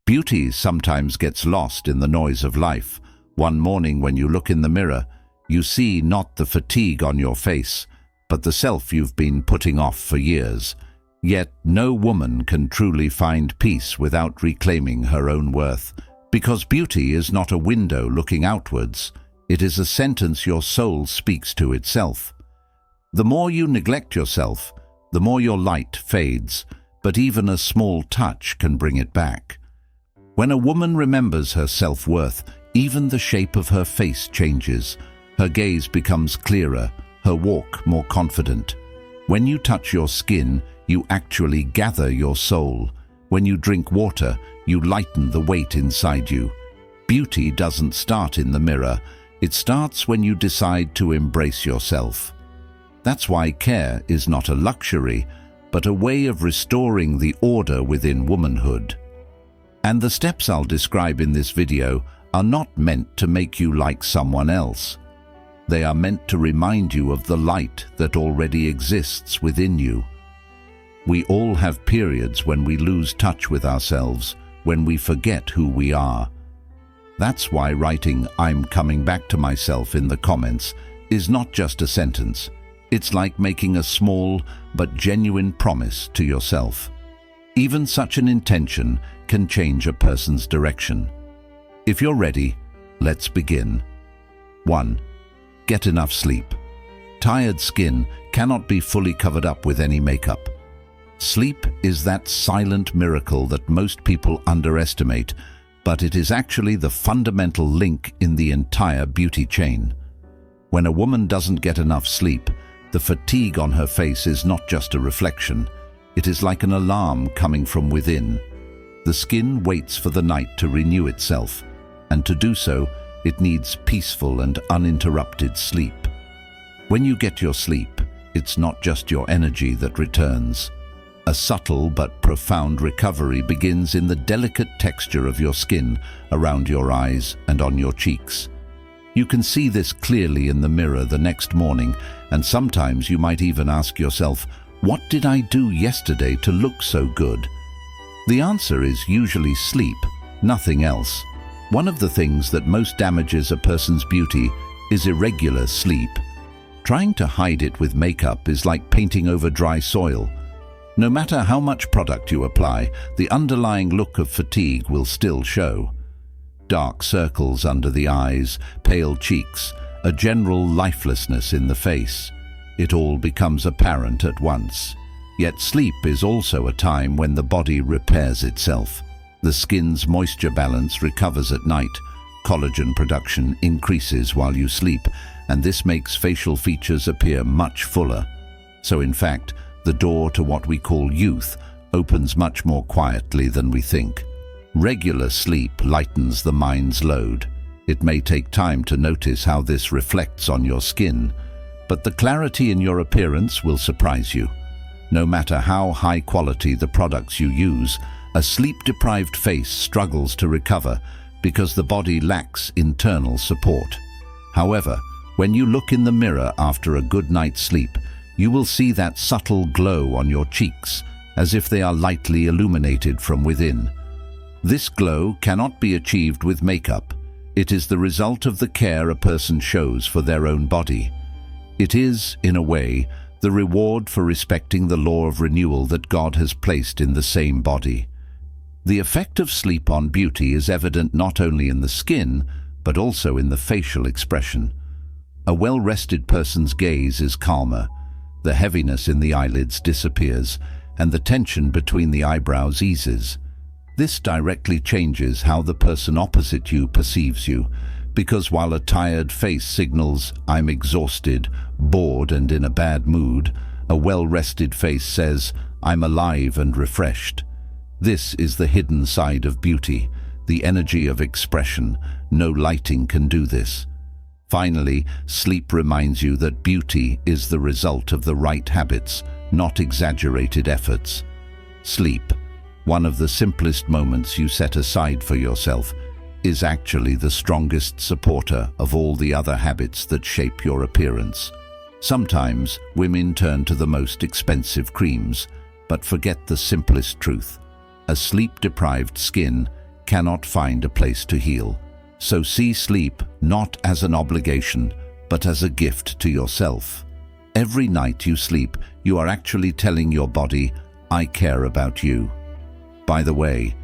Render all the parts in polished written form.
Beauty sometimes gets lost in the noise of life. One morning when you look in the mirror, you see not the fatigue on your face, but the self you've been putting off for years. Yet no woman can truly find peace without reclaiming her own worth, because beauty is not a window looking outwards. It is a sentence your soul speaks to itself. The more you neglect yourself, the more your light fades, but even a small touch can bring it back. When a woman remembers her self-worth, even the shape of her face changes. Her gaze becomes clearer, her walk more confident. When you touch your skin, you actually gather your soul. When you drink water, you lighten the weight inside you. Beauty doesn't start in the mirror. It starts when you decide to embrace yourself. That's why care is not a luxury, but a way of restoring the order within womanhood. And the steps I'll describe in this video are not meant to make you like someone else. They are meant to remind you of the light that already exists within you. We all have periods when we lose touch with ourselves, when we forget who we are. That's why writing "I'm coming back to myself" in the comments is not just a sentence. It's like making a small but genuine promise to yourself. Even such an intention can change a person's direction. If you're ready, let's begin. 1. Get enough sleep. Tired skin cannot be fully covered up with any makeup. Sleep is that silent miracle that most people underestimate, but it is actually the fundamental link in the entire beauty chain. When a woman doesn't get enough sleep, the fatigue on her face is not just a reflection. It is like an alarm coming from within. The skin waits for the night to renew itself, and to do so, it needs peaceful and uninterrupted sleep. When you get your sleep, it's not just your energy that returns. A subtle but profound recovery begins in the delicate texture of your skin, around your eyes and on your cheeks. You can see this clearly in the mirror the next morning, and sometimes you might even ask yourself, "What did I do yesterday to look so good?" The answer is usually sleep, nothing else. One of the things that most damages a person's beauty is irregular sleep. Trying to hide it with makeup is like painting over dry soil. No matter how much product you apply, the underlying look of fatigue will still show. Dark circles under the eyes, pale cheeks, a general lifelessness in the face. It all becomes apparent at once. Yet sleep is also a time when the body repairs itself. The skin's moisture balance recovers at night. Collagen production increases while you sleep, and this makes facial features appear much fuller. So in fact, the door to what we call youth opens much more quietly than we think. Regular sleep lightens the mind's load. It may take time to notice how this reflects on your skin, but the clarity in your appearance will surprise you. No matter how high quality the products you use, a sleep-deprived face struggles to recover because the body lacks internal support. However, when you look in the mirror after a good night's sleep, you will see that subtle glow on your cheeks, as if they are lightly illuminated from within. This glow cannot be achieved with makeup. It is the result of the care a person shows for their own body. It is, in a way, the reward for respecting the law of renewal that God has placed in the same body. The effect of sleep on beauty is evident not only in the skin, but also in the facial expression. A well-rested person's gaze is calmer, the heaviness in the eyelids disappears, and the tension between the eyebrows eases. This directly changes how the person opposite you perceives you, because while a tired face signals, "I'm exhausted, bored and in a bad mood," a well-rested face says, "I'm alive and refreshed." This is the hidden side of beauty, the energy of expression. No lighting can do this. Finally, sleep reminds you that beauty is the result of the right habits, not exaggerated efforts. Sleep, one of the simplest moments you set aside for yourself, is actually the strongest supporter of all the other habits that shape your appearance. Sometimes women turn to the most expensive creams, but forget the simplest truth. A sleep-deprived skin cannot find a place to heal. So see sleep not as an obligation, but as a gift to yourself. Every night you sleep, you are actually telling your body, I care about you. By the way,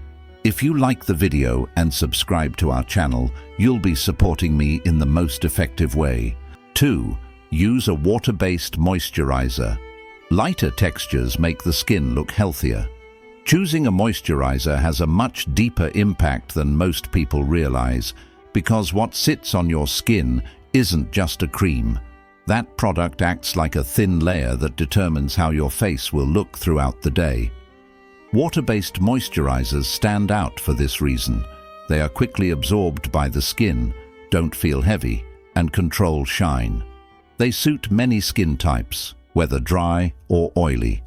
if you like the video and subscribe to our channel, you'll be supporting me in the most effective way. 2. Use a water-based moisturizer. Lighter textures make the skin look healthier. Choosing a moisturizer has a much deeper impact than most people realize, because what sits on your skin isn't just a cream. That product acts like a thin layer that determines how your face will look throughout the day. Water-based moisturizers stand out for this reason. They are quickly absorbed by the skin, don't feel heavy, and control shine. They suit many skin types, whether dry or oily.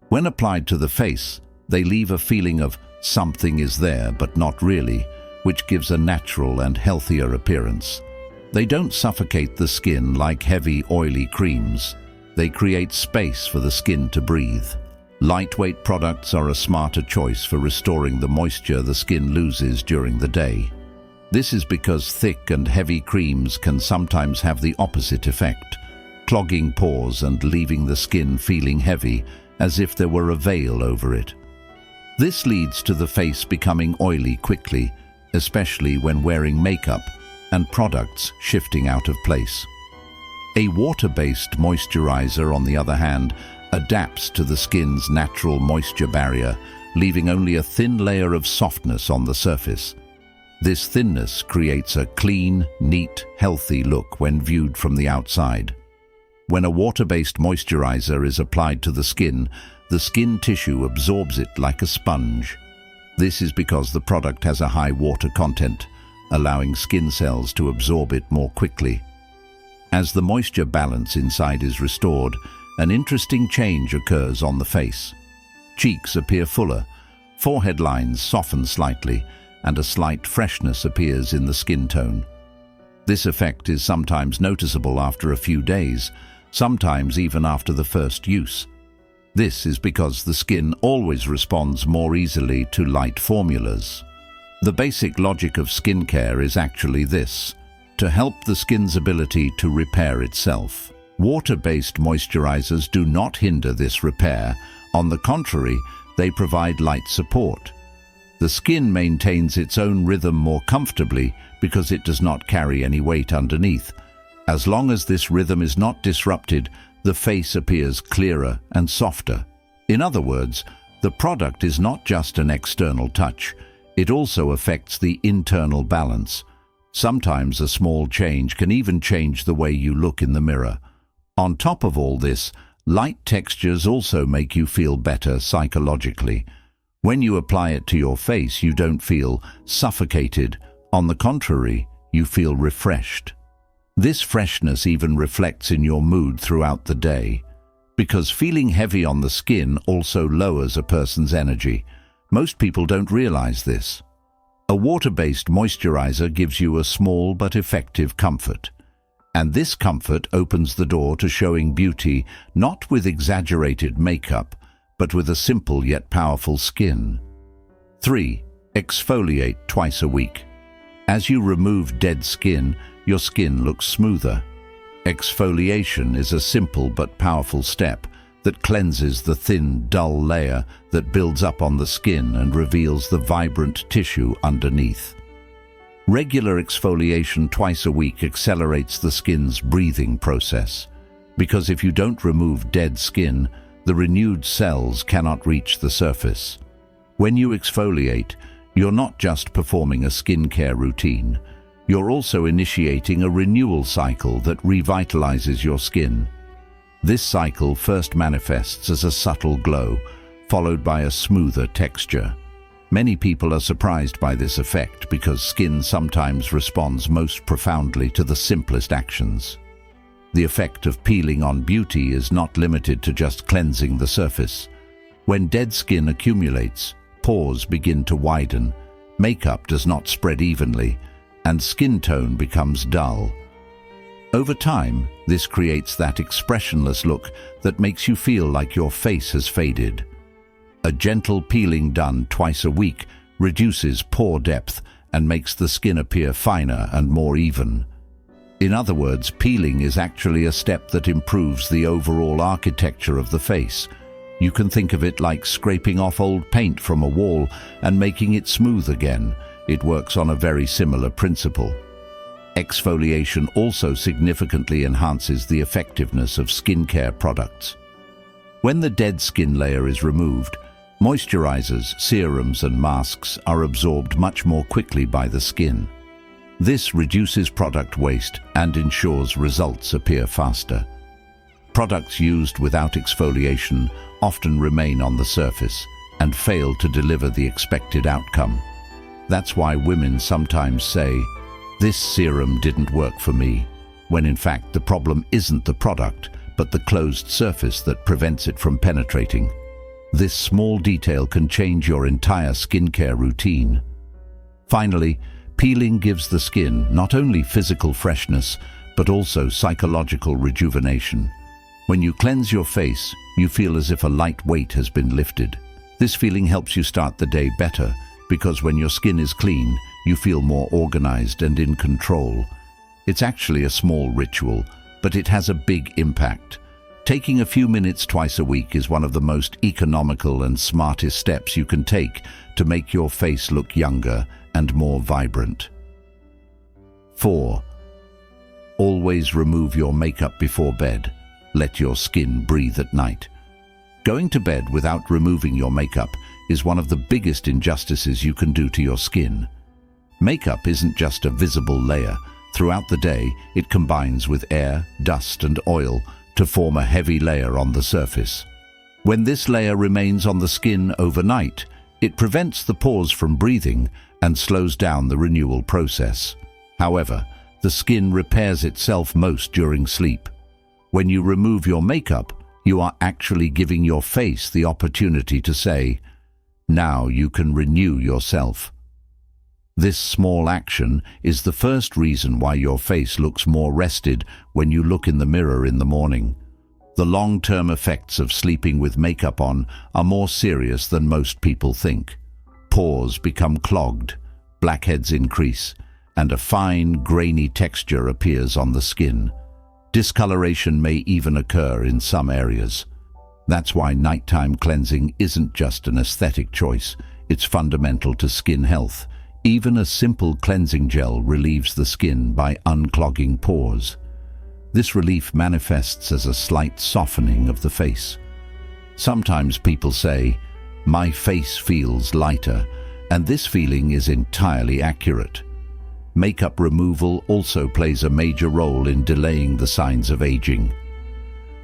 When applied to the face, they leave a feeling of something is there but not really, which gives a natural and healthier appearance. They don't suffocate the skin like heavy, oily creams. They create space for the skin to breathe. Lightweight products are a smarter choice for restoring the moisture the skin loses during the day. This is because thick and heavy creams can sometimes have the opposite effect, clogging pores and leaving the skin feeling heavy, as if there were a veil over it. This leads to the face becoming oily quickly, especially when wearing makeup and products shifting out of place. A water-based moisturizer, on the other hand, adapts to the skin's natural moisture barrier, leaving only a thin layer of softness on the surface. This thinness creates a clean, neat, healthy look when viewed from the outside. When a water-based moisturizer is applied to the skin tissue absorbs it like a sponge. This is because the product has a high water content, allowing skin cells to absorb it more quickly. As the moisture balance inside is restored, an interesting change occurs on the face. Cheeks appear fuller, forehead lines soften slightly, and a slight freshness appears in the skin tone. This effect is sometimes noticeable after a few days, sometimes even after the first use. This is because the skin always responds more easily to light formulas. The basic logic of skincare is actually this: to help the skin's ability to repair itself. Water-based moisturizers do not hinder this repair. On the contrary, they provide light support. The skin maintains its own rhythm more comfortably because it does not carry any weight underneath. As long as this rhythm is not disrupted, the face appears clearer and softer. In other words, the product is not just an external touch. It also affects the internal balance. Sometimes a small change can even change the way you look in the mirror. On top of all this, light textures also make you feel better psychologically. When you apply it to your face, you don't feel suffocated. On the contrary, you feel refreshed. This freshness even reflects in your mood throughout the day, because feeling heavy on the skin also lowers a person's energy. Most people don't realize this. A water-based moisturizer gives you a small but effective comfort. And this comfort opens the door to showing beauty not with exaggerated makeup, but with a simple yet powerful skin. 3. Exfoliate twice a week. As you remove dead skin, your skin looks smoother. Exfoliation is a simple but powerful step that cleanses the thin, dull layer that builds up on the skin and reveals the vibrant tissue underneath. Regular exfoliation twice a week accelerates the skin's breathing process, because if you don't remove dead skin, the renewed cells cannot reach the surface. When you exfoliate, you're not just performing a skincare routine. You're also initiating a renewal cycle that revitalizes your skin. This cycle first manifests as a subtle glow, followed by a smoother texture. Many people are surprised by this effect because skin sometimes responds most profoundly to the simplest actions. The effect of peeling on beauty is not limited to just cleansing the surface. When dead skin accumulates, pores begin to widen, makeup does not spread evenly, and skin tone becomes dull. Over time, this creates that expressionless look that makes you feel like your face has faded. A gentle peeling done twice a week reduces pore depth, and makes the skin appear finer and more even. In other words, peeling is actually a step that improves the overall architecture of the face. You can think of it like scraping off old paint from a wall and making it smooth again. It works on a very similar principle. Exfoliation also significantly enhances the effectiveness of skincare products. When the dead skin layer is removed, moisturizers, serums, and masks are absorbed much more quickly by the skin. This reduces product waste and ensures results appear faster. Products used without exfoliation often remain on the surface and fail to deliver the expected outcome. That's why women sometimes say, "This serum didn't work for me," when in fact the problem isn't the product, but the closed surface that prevents it from penetrating. This small detail can change your entire skincare routine. Finally, peeling gives the skin not only physical freshness, but also psychological rejuvenation. When you cleanse your face, you feel as if a light weight has been lifted. This feeling helps you start the day better, because when your skin is clean, you feel more organized and in control. It's actually a small ritual, but it has a big impact. Taking a few minutes twice a week is one of the most economical and smartest steps you can take to make your face look younger and more vibrant. 4. Always remove your makeup before bed. Let your skin breathe at night. Going to bed without removing your makeup is one of the biggest injustices you can do to your skin. Makeup isn't just a visible layer. Throughout the day, it combines with air, dust, and oil to form a heavy layer on the surface. When this layer remains on the skin overnight, it prevents the pores from breathing and slows down the renewal process. However, the skin repairs itself most during sleep. When you remove your makeup, you are actually giving your face the opportunity to say, "Now you can renew yourself." This small action is the first reason why your face looks more rested when you look in the mirror in the morning. The long-term effects of sleeping with makeup on are more serious than most people think. Pores become clogged, blackheads increase, and a fine, grainy texture appears on the skin. Discoloration may even occur in some areas. That's why nighttime cleansing isn't just an aesthetic choice, it's fundamental to skin health. Even a simple cleansing gel relieves the skin by unclogging pores. This relief manifests as a slight softening of the face. Sometimes people say, "My face feels lighter," and this feeling is entirely accurate. Makeup removal also plays a major role in delaying the signs of aging.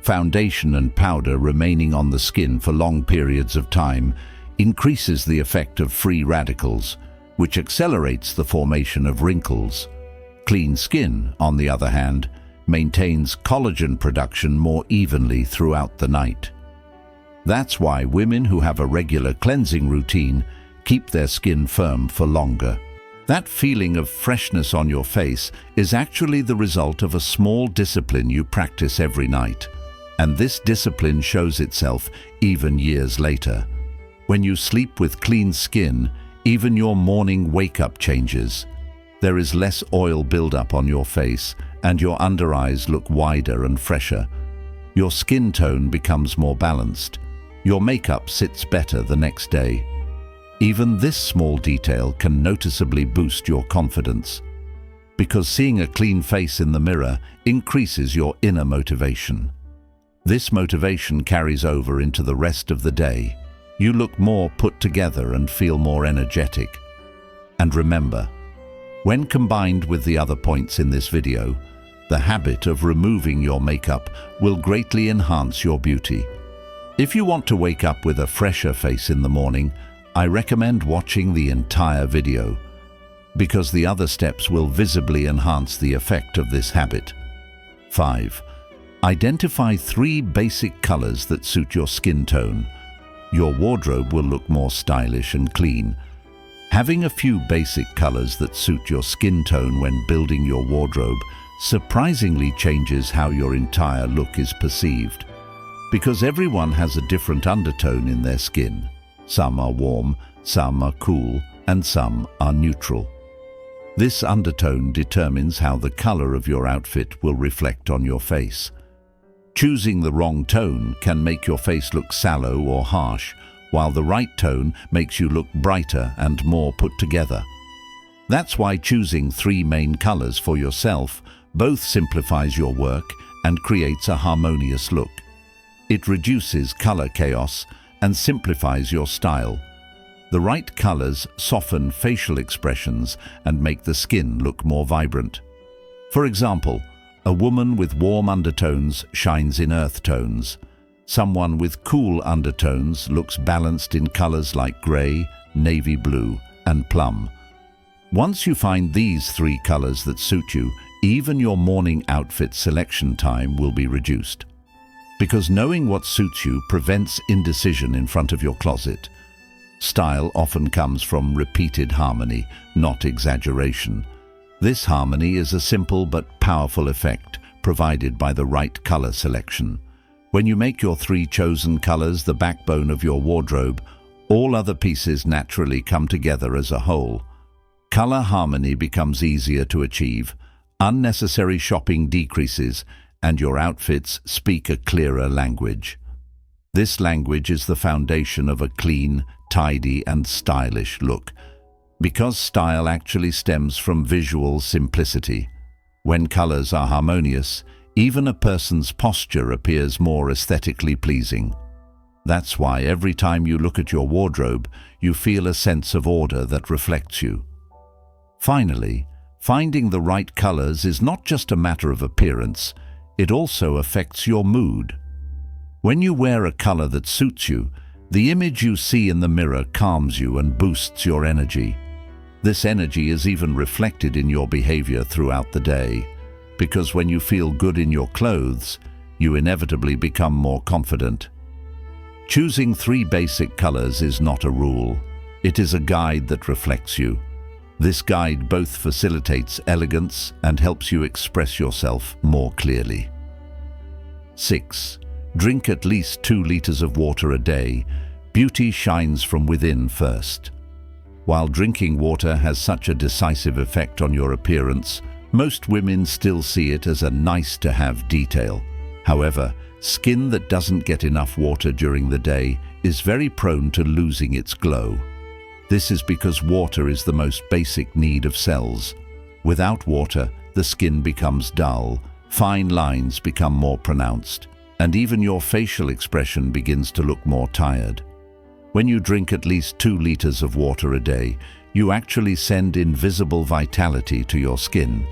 Foundation and powder remaining on the skin for long periods of time increases the effect of free radicals, which accelerates the formation of wrinkles. Clean skin, on the other hand, maintains collagen production more evenly throughout the night. That's why women who have a regular cleansing routine keep their skin firm for longer. That feeling of freshness on your face is actually the result of a small discipline you practice every night. And this discipline shows itself even years later. When you sleep with clean skin, even your morning wake-up changes. There is less oil buildup on your face, and your under eyes look wider and fresher. Your skin tone becomes more balanced. Your makeup sits better the next day. Even this small detail can noticeably boost your confidence, because seeing a clean face in the mirror increases your inner motivation. This motivation carries over into the rest of the day. You look more put together and feel more energetic. And remember, when combined with the other points in this video, the habit of removing your makeup will greatly enhance your beauty. If you want to wake up with a fresher face in the morning, I recommend watching the entire video, because the other steps will visibly enhance the effect of this habit. 5. Identify 3 basic colors that suit your skin tone. Your wardrobe will look more stylish and clean. Having a few basic colors that suit your skin tone when building your wardrobe surprisingly changes how your entire look is perceived. Because everyone has a different undertone in their skin. Some are warm, some are cool, and some are neutral. This undertone determines how the color of your outfit will reflect on your face. Choosing the wrong tone can make your face look sallow or harsh, while the right tone makes you look brighter and more put together. That's why choosing 3 main colors for yourself both simplifies your work and creates a harmonious look. It reduces color chaos and simplifies your style. The right colors soften facial expressions and make the skin look more vibrant. For example, a woman with warm undertones shines in earth tones. Someone with cool undertones looks balanced in colors like gray, navy blue, and plum. Once you find these 3 colors that suit you, even your morning outfit selection time will be reduced. Because knowing what suits you prevents indecision in front of your closet. Style often comes from repeated harmony, not exaggeration. This harmony is a simple but powerful effect provided by the right color selection. When you make your 3 chosen colors the backbone of your wardrobe, all other pieces naturally come together as a whole. Color harmony becomes easier to achieve, unnecessary shopping decreases, and your outfits speak a clearer language. This language is the foundation of a clean, tidy, and stylish look, because style actually stems from visual simplicity. When colors are harmonious, even a person's posture appears more aesthetically pleasing. That's why every time you look at your wardrobe, you feel a sense of order that reflects you. Finally, finding the right colors is not just a matter of appearance, it also affects your mood. When you wear a color that suits you, the image you see in the mirror calms you and boosts your energy. This energy is even reflected in your behavior throughout the day, because when you feel good in your clothes, you inevitably become more confident. Choosing 3 basic colors is not a rule. It is a guide that reflects you. This guide both facilitates elegance and helps you express yourself more clearly. 6. Drink at least 2 liters of water a day. Beauty shines from within first. While drinking water has such a decisive effect on your appearance, most women still see it as a nice-to-have detail. However, skin that doesn't get enough water during the day is very prone to losing its glow. This is because water is the most basic need of cells. Without water, the skin becomes dull, fine lines become more pronounced, and even your facial expression begins to look more tired. When you drink at least 2 liters of water a day, you actually send invisible vitality to your skin.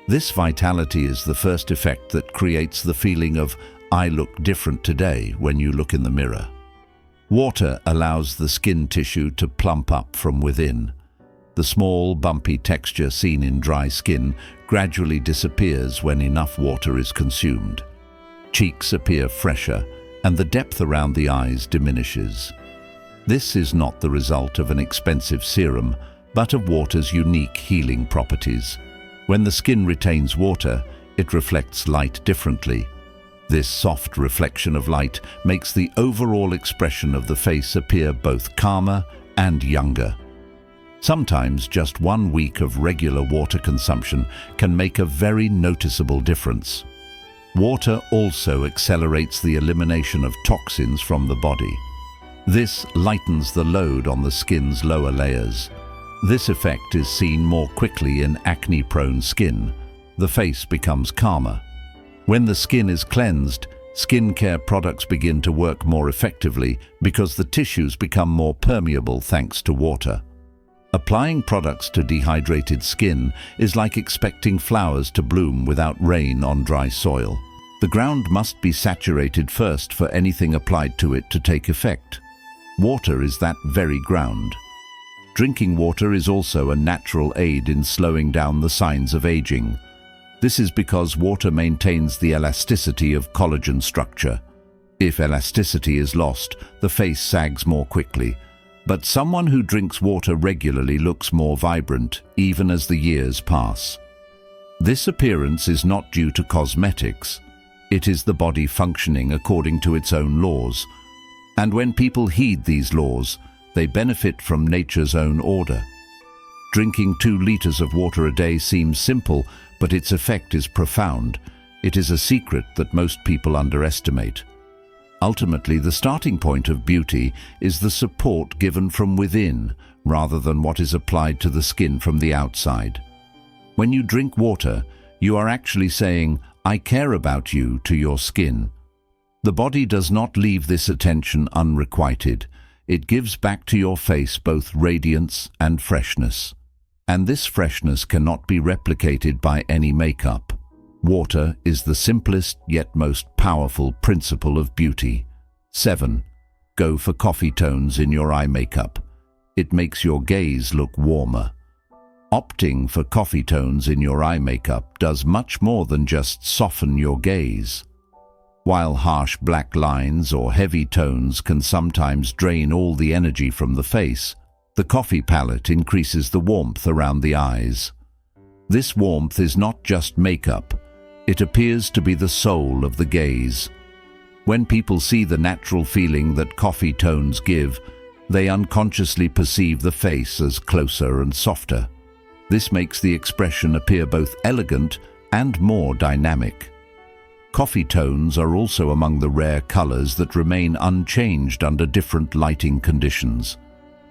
This vitality is the first effect that creates the feeling of, "I look different today," when you look in the mirror. Water allows the skin tissue to plump up from within. The small, bumpy texture seen in dry skin gradually disappears when enough water is consumed. Cheeks appear fresher, and the depth around the eyes diminishes. This is not the result of an expensive serum, but of water's unique healing properties. When the skin retains water, it reflects light differently. This soft reflection of light makes the overall expression of the face appear both calmer and younger. Sometimes just 1 week of regular water consumption can make a very noticeable difference. Water also accelerates the elimination of toxins from the body. This lightens the load on the skin's lower layers. This effect is seen more quickly in acne-prone skin. The face becomes calmer. When the skin is cleansed, skincare products begin to work more effectively because the tissues become more permeable thanks to water. Applying products to dehydrated skin is like expecting flowers to bloom without rain on dry soil. The ground must be saturated first for anything applied to it to take effect. Water is that very ground. Drinking water is also a natural aid in slowing down the signs of aging. This is because water maintains the elasticity of collagen structure. If elasticity is lost, the face sags more quickly. But someone who drinks water regularly looks more vibrant, even as the years pass. This appearance is not due to cosmetics. It is the body functioning according to its own laws. And when people heed these laws, They benefit from nature's own order. Drinking 2 liters of water a day seems simple, but its effect is profound. It is a secret that most people underestimate. Ultimately, the starting point of beauty is the support given from within, rather than what is applied to the skin from the outside. When you drink water, you are actually saying, "I care about you," to your skin. The body does not leave this attention unrequited. It gives back to your face both radiance and freshness. And this freshness cannot be replicated by any makeup. Water is the simplest yet most powerful principle of beauty. 7. Go for coffee tones in your eye makeup. It makes your gaze look warmer. Opting for coffee tones in your eye makeup does much more than just soften your gaze. While harsh black lines or heavy tones can sometimes drain all the energy from the face, the coffee palette increases the warmth around the eyes. This warmth is not just makeup. It appears to be the soul of the gaze. When people see the natural feeling that coffee tones give, they unconsciously perceive the face as closer and softer. This makes the expression appear both elegant and more dynamic. Coffee tones are also among the rare colors that remain unchanged under different lighting conditions.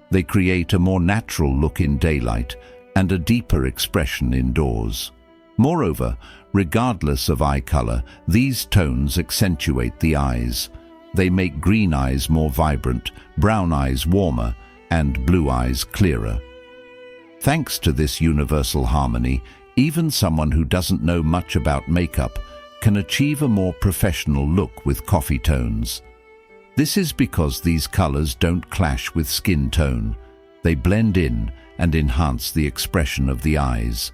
They create a more natural look in daylight and a deeper expression indoors. Moreover, regardless of eye color, these tones accentuate the eyes. They make green eyes more vibrant, brown eyes warmer, and blue eyes clearer. Thanks to this universal harmony, even someone who doesn't know much about makeup can achieve a more professional look with coffee tones. This is because these colors don't clash with skin tone. They blend in and enhance the expression of the eyes.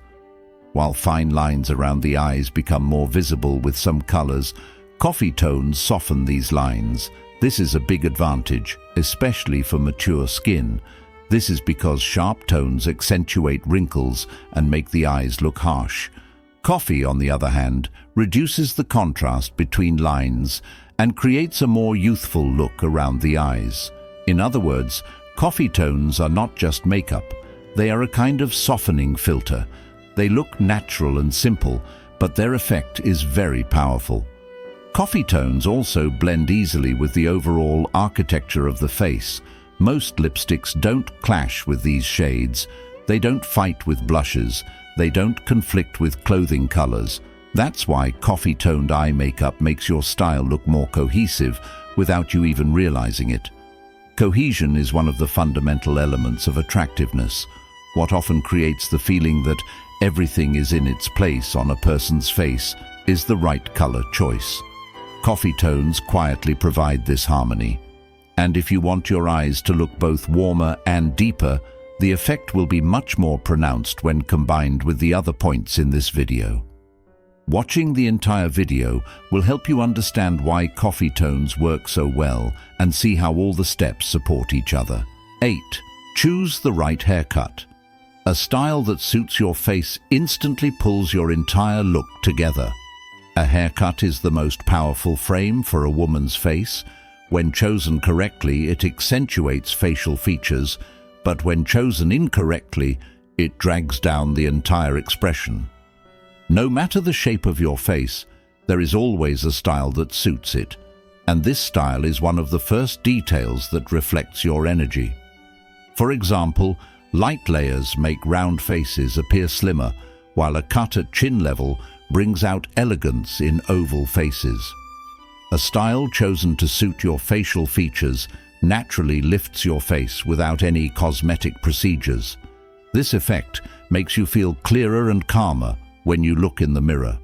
While fine lines around the eyes become more visible with some colors, coffee tones soften these lines. This is a big advantage, especially for mature skin. This is because sharp tones accentuate wrinkles and make the eyes look harsh. Coffee, on the other hand, reduces the contrast between lines and creates a more youthful look around the eyes. In other words, coffee tones are not just makeup. They are a kind of softening filter. They look natural and simple, but their effect is very powerful. Coffee tones also blend easily with the overall architecture of the face. Most lipsticks don't clash with these shades. They don't fight with blushes. They don't conflict with clothing colors. That's why coffee-toned eye makeup makes your style look more cohesive without you even realizing it. Cohesion is one of the fundamental elements of attractiveness. What often creates the feeling that everything is in its place on a person's face is the right color choice. Coffee tones quietly provide this harmony. And if you want your eyes to look both warmer and deeper, the effect will be much more pronounced when combined with the other points in this video. Watching the entire video will help you understand why coffee tones work so well and see how all the steps support each other. 8. Choose the right haircut. A style that suits your face instantly pulls your entire look together. A haircut is the most powerful frame for a woman's face. When chosen correctly, it accentuates facial features, but when chosen incorrectly, it drags down the entire expression. No matter the shape of your face, there is always a style that suits it, and this style is one of the first details that reflects your energy. For example, light layers make round faces appear slimmer, while a cut at chin level brings out elegance in oval faces. A style chosen to suit your facial features naturally lifts your face without any cosmetic procedures. This effect makes you feel clearer and calmer when you look in the mirror.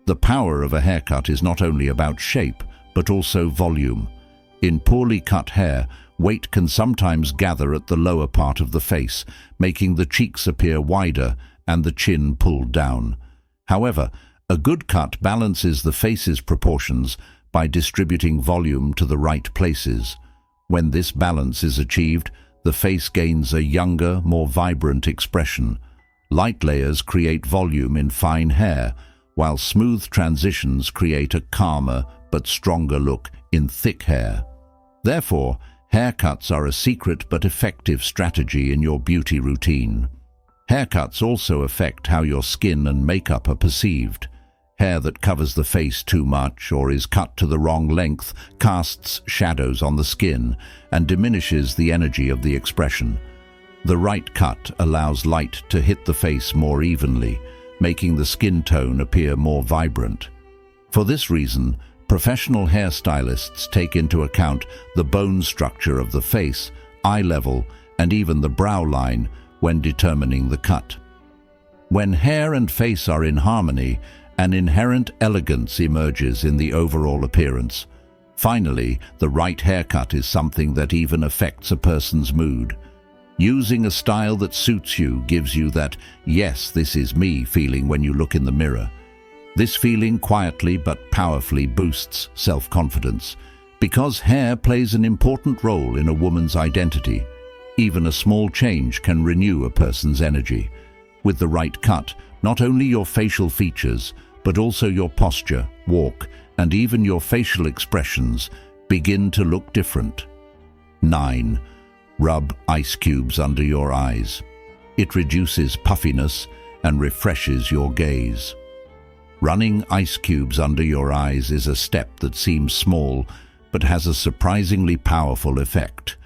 The power of a haircut is not only about shape, but also volume. In poorly cut hair, weight can sometimes gather at the lower part of the face, making the cheeks appear wider and the chin pulled down. However, a good cut balances the face's proportions by distributing volume to the right places. When this balance is achieved, the face gains a younger, more vibrant expression. Light layers create volume in fine hair, while smooth transitions create a calmer but stronger look in thick hair. Therefore, Haircuts are a secret but effective strategy in your beauty routine. Haircuts also affect how your skin and makeup are perceived. Hair that covers the face too much or is cut to the wrong length casts shadows on the skin and diminishes the energy of the expression. The right cut allows light to hit the face more evenly, making the skin tone appear more vibrant. For this reason, professional hairstylists take into account the bone structure of the face, eye level, and even the brow line when determining the cut. When hair and face are in harmony, an inherent elegance emerges in the overall appearance. Finally, the right haircut is something that even affects a person's mood. Using a style that suits you gives you that "yes, this is me" feeling when you look in the mirror. This feeling quietly but powerfully boosts self-confidence, because hair plays an important role in a woman's identity. Even a small change can renew a person's energy. With the right cut, not only your facial features, but also your posture, walk, and even your facial expressions begin to look different. 9. Rub ice cubes under your eyes. It reduces puffiness and refreshes your gaze. Running ice cubes under your eyes is a step that seems small, but has a surprisingly powerful effect.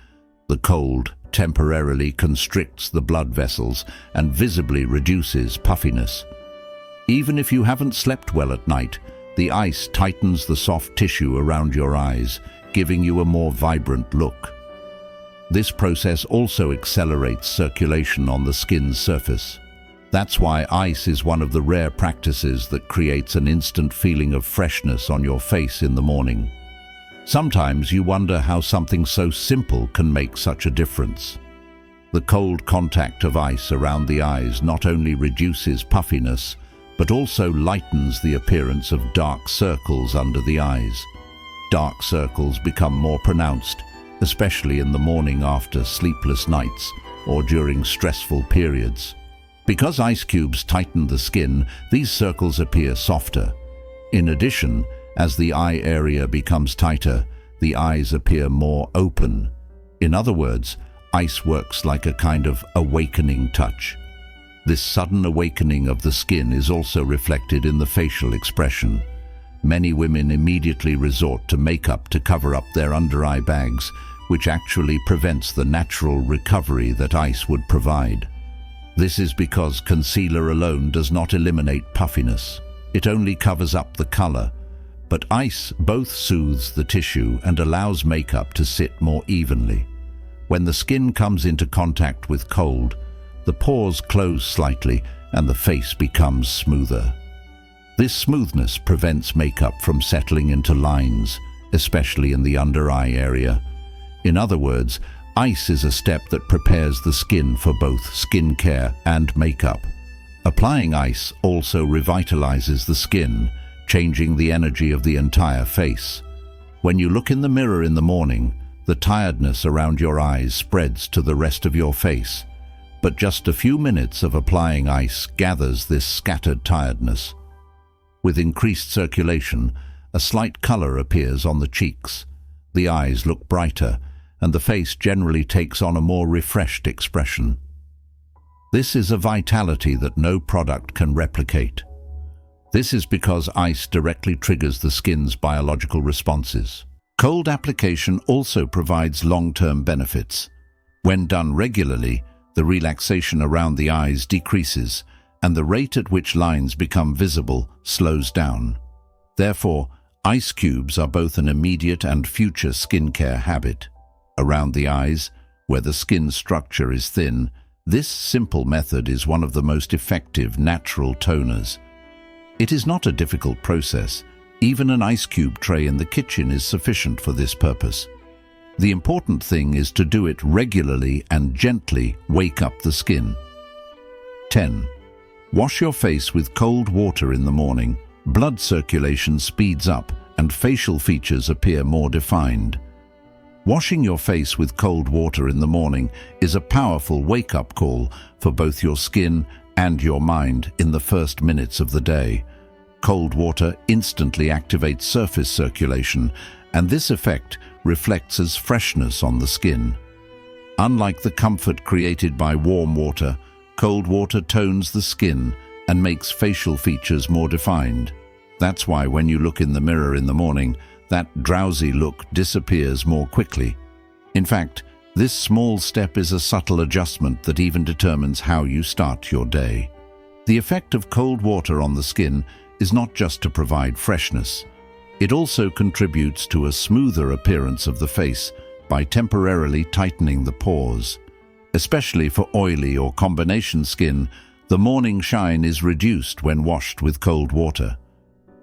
The cold temporarily constricts the blood vessels and visibly reduces puffiness. Even if you haven't slept well at night, the ice tightens the soft tissue around your eyes, giving you a more vibrant look. This process also accelerates circulation on the skin's surface. That's why ice is one of the rare practices that creates an instant feeling of freshness on your face in the morning. Sometimes you wonder how something so simple can make such a difference. The cold contact of ice around the eyes not only reduces puffiness, but also lightens the appearance of dark circles under the eyes. Dark circles become more pronounced, especially in the morning after sleepless nights or during stressful periods. Because ice cubes tighten the skin, these circles appear softer. In addition, as the eye area becomes tighter, the eyes appear more open. In other words, ice works like a kind of awakening touch. This sudden awakening of the skin is also reflected in the facial expression. Many women immediately resort to makeup to cover up their under-eye bags, which actually prevents the natural recovery that ice would provide. This is because concealer alone does not eliminate puffiness. It only covers up the color. But ice both soothes the tissue and allows makeup to sit more evenly. When the skin comes into contact with cold, the pores close slightly and the face becomes smoother. This smoothness prevents makeup from settling into lines, especially in the under-eye area. In other words, ice is a step that prepares the skin for both skincare and makeup. Applying ice also revitalizes the skin, changing the energy of the entire face. When you look in the mirror in the morning, the tiredness around your eyes spreads to the rest of your face. But just a few minutes of applying ice gathers this scattered tiredness. With increased circulation, a slight color appears on the cheeks. The eyes look brighter, and the face generally takes on a more refreshed expression. This is a vitality that no product can replicate. This is because ice directly triggers the skin's biological responses. Cold application also provides long-term benefits. When done regularly, the relaxation around the eyes decreases, and the rate at which lines become visible slows down. Therefore, ice cubes are both an immediate and future skincare habit. Around the eyes, where the skin structure is thin, this simple method is one of the most effective natural toners. It is not a difficult process. Even an ice cube tray in the kitchen is sufficient for this purpose. The important thing is to do it regularly and gently wake up the skin. 10. Wash your face with cold water in the morning. Blood circulation speeds up and facial features appear more defined. Washing your face with cold water in the morning is a powerful wake-up call for both your skin and your mind in the first minutes of the day. Cold water instantly activates surface circulation, and this effect reflects as freshness on the skin. Unlike the comfort created by warm water, cold water tones the skin and makes facial features more defined. That's why when you look in the mirror in the morning, that drowsy look disappears more quickly. In fact, this small step is a subtle adjustment that even determines how you start your day. The effect of cold water on the skin is not just to provide freshness. It also contributes to a smoother appearance of the face by temporarily tightening the pores. Especially for oily or combination skin, the morning shine is reduced when washed with cold water.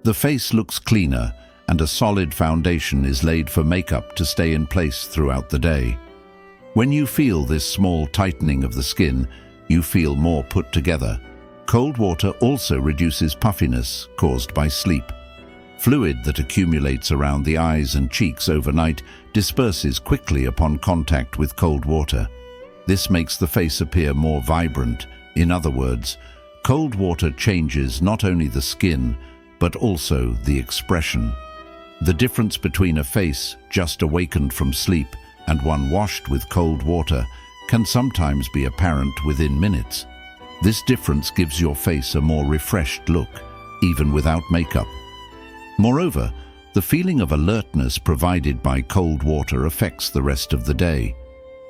The face looks cleaner, and a solid foundation is laid for makeup to stay in place throughout the day. When you feel this small tightening of the skin, you feel more put together. Cold water also reduces puffiness caused by sleep. Fluid that accumulates around the eyes and cheeks overnight disperses quickly upon contact with cold water. This makes the face appear more vibrant. In other words, cold water changes not only the skin, but also the expression. The difference between a face just awakened from sleep and one washed with cold water can sometimes be apparent within minutes. This difference gives your face a more refreshed look, even without makeup. Moreover, the feeling of alertness provided by cold water affects the rest of the day.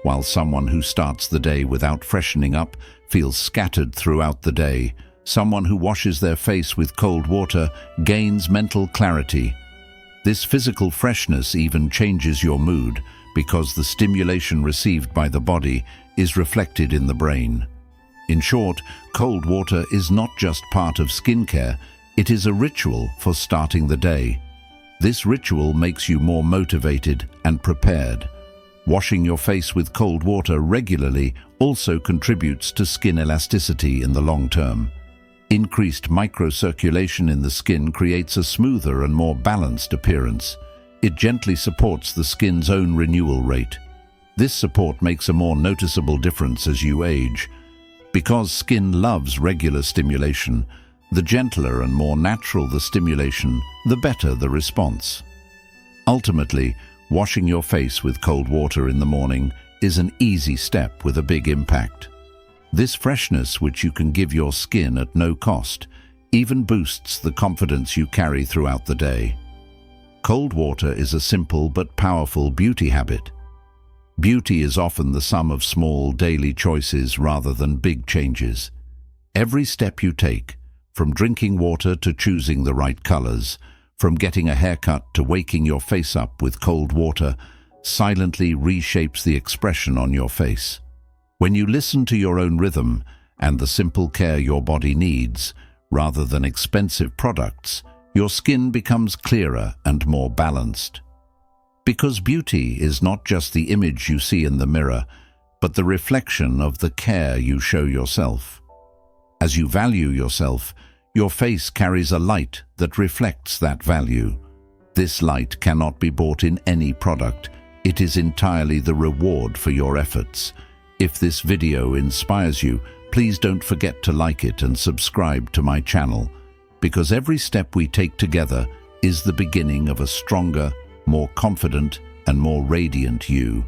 While someone who starts the day without freshening up feels scattered throughout the day, someone who washes their face with cold water gains mental clarity. This physical freshness even changes your mood because the stimulation received by the body is reflected in the brain. In short, cold water is not just part of skincare, it is a ritual for starting the day. This ritual makes you more motivated and prepared. Washing your face with cold water regularly also contributes to skin elasticity in the long term. Increased microcirculation in the skin creates a smoother and more balanced appearance. It gently supports the skin's own renewal rate. This support makes a more noticeable difference as you age. Because skin loves regular stimulation, the gentler and more natural the stimulation, the better the response. Ultimately, washing your face with cold water in the morning is an easy step with a big impact. This freshness, which you can give your skin at no cost, even boosts the confidence you carry throughout the day. Cold water is a simple but powerful beauty habit. Beauty is often the sum of small daily choices rather than big changes. Every step you take, from drinking water to choosing the right colors, from getting a haircut to waking your face up with cold water, silently reshapes the expression on your face. When you listen to your own rhythm and the simple care your body needs, rather than expensive products, your skin becomes clearer and more balanced. Because beauty is not just the image you see in the mirror, but the reflection of the care you show yourself. As you value yourself, your face carries a light that reflects that value. This light cannot be bought in any product. It is entirely the reward for your efforts. If this video inspires you, please don't forget to like it and subscribe to my channel, because every step we take together is the beginning of a stronger, more confident, and more radiant you.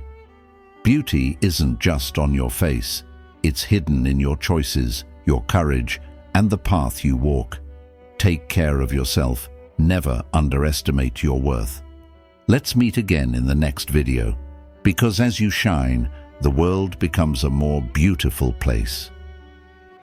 Beauty isn't just on your face. It's hidden in your choices, your courage, and the path you walk. Take care of yourself. Never underestimate your worth. Let's meet again in the next video, because as you shine, the world becomes a more beautiful place.